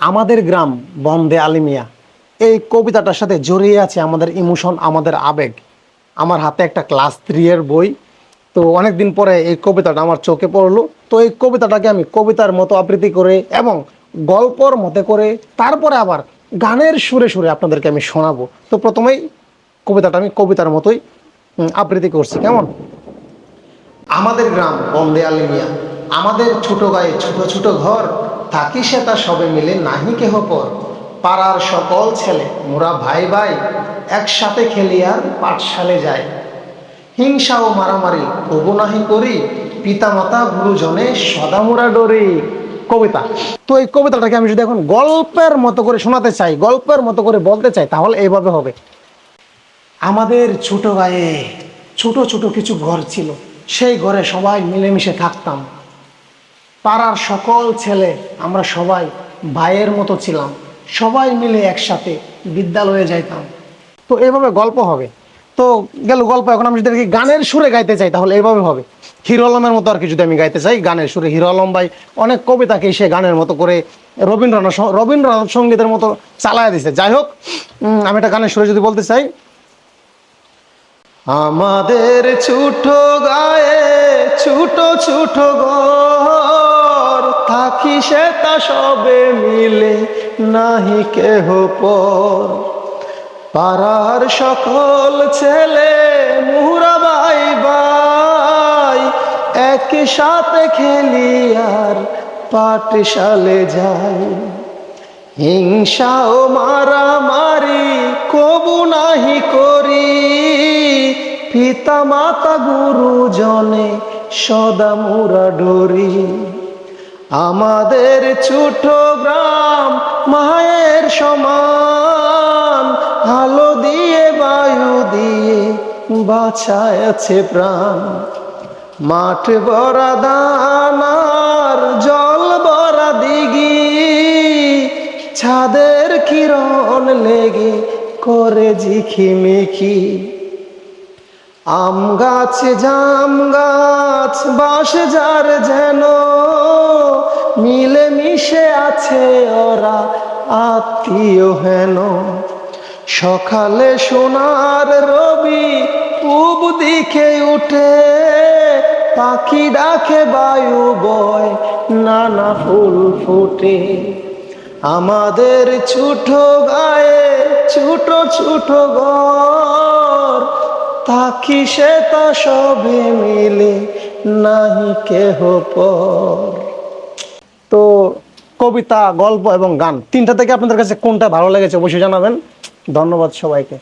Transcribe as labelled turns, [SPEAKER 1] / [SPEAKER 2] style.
[SPEAKER 1] আমাদের গ্রাম বন্দে আলিমিয়া, এই কবিতাটার সাথে জড়িয়ে আছে আমাদের ইমোশন, আমাদের আবেগ। আমার হাতে একটা ক্লাস 3 এর বই, তো অনেক দিন পরে এই কবিতাটা আমার চোখে পড়লো। তো এই কবিতাটাকে আমি কবিতার মতো আবৃত্তি করে এবং গল্পর মতো করে তারপরে আবার গানের সুরে সুরে আপনাদেরকে আমি শোনাবো। তো প্রথমেই কবিতাটা আমি কবিতার মতোই আবৃত্তি করছি। কেমন? আমাদের গ্রাম বন্দে আলিমিয়া, আমাদের ছোট গায়ে ছোট ছোট ঘর, থাকি সে তা সবে মিলে নাহি কেহ পর। পাড়ার সকল ছেলে মোরা ভাই ভাই, একসাথে খেলি আর পাঠশালে যায়। হিংসা ও মারামারি তবু নাহি করি, পিতামাতা গুরুজনে সদা মোরা ডরি। কবিতা। তো এই কবিতাটাকে আমি যদি এখন গল্পের মতো করে শোনাতে চাই, গল্পের মতো করে বলতে চাই, তাহলে এইভাবে হবে। আমাদের ছোট গায়ে ছোট ছোট কিছু ঘর ছিল, সেই ঘরে সবাই মিলেমিশে থাকতাম। পাড়ার সকল ছেলে আমরা সবাই ভাইয়ের মতো ছিলাম, সবাই মিলে একসাথে বিদ্যালয়ে যাইতাম। তো এইভাবে গল্প হবে। তো গেল গল্প। এখন আমি যদি গানের সুরে গাইতে চাই তাহলে এইভাবে হবে। হিরো আলমের মতো আর কি যদি আমি গাইতে চাই গানের সুরে, হিরো আলম ভাই অনেক কবিতাকে সে গানের মতো করে রবীন্দ্রনাথ সঙ্গীতের মতো চালায় দিছে। যাই হোক, আমি একটা গানের সুরে যদি বলতে চাই, আমাদের ছোট গায়ে ছোট ছোট ঘর, থাকি সে তা সবে মিলে নাহি কেহ পর। পাড়ার সকল ছেলে মুরা ভাই ভাই, একই সাথে খেলি আর পাঠশালে যাই। হিংসা ও মারামারি কবু নাহি করি, পিতা মাতা গুরুজনে সদা মোরা ডরি। আমাদের ছোট গ্রাম মায়ের সমান, আলো দিয়ে বায়ু দিয়ে বাঁচায় আছে প্রাণ। মাঠ ভরা দানার জল ভরা দিঘি, ছাদের কিরণ লেগে করে ঝিকিমিকি। আম গাছ জাম গাছ বাঁশ যার যেন, মিলে মিশে আছে ওরা আত্মীয় হেন। সকালে সোনার রবি পূব দিকে উঠে, পাখি ডাকে বায়ু বয় নানা ফুল ফুটে। আমাদের ছোট গায়ে ছোট ছোট ঘর, থাকি সে তা সবে মিলে নাহি কেহ পর। তো কবিতা, গল্প এবং গান তিনটা থেকে আপনাদের কাছে কোনটা ভালো লেগেছে অবশ্যই জানাবেন। ধন্যবাদ সবাইকে।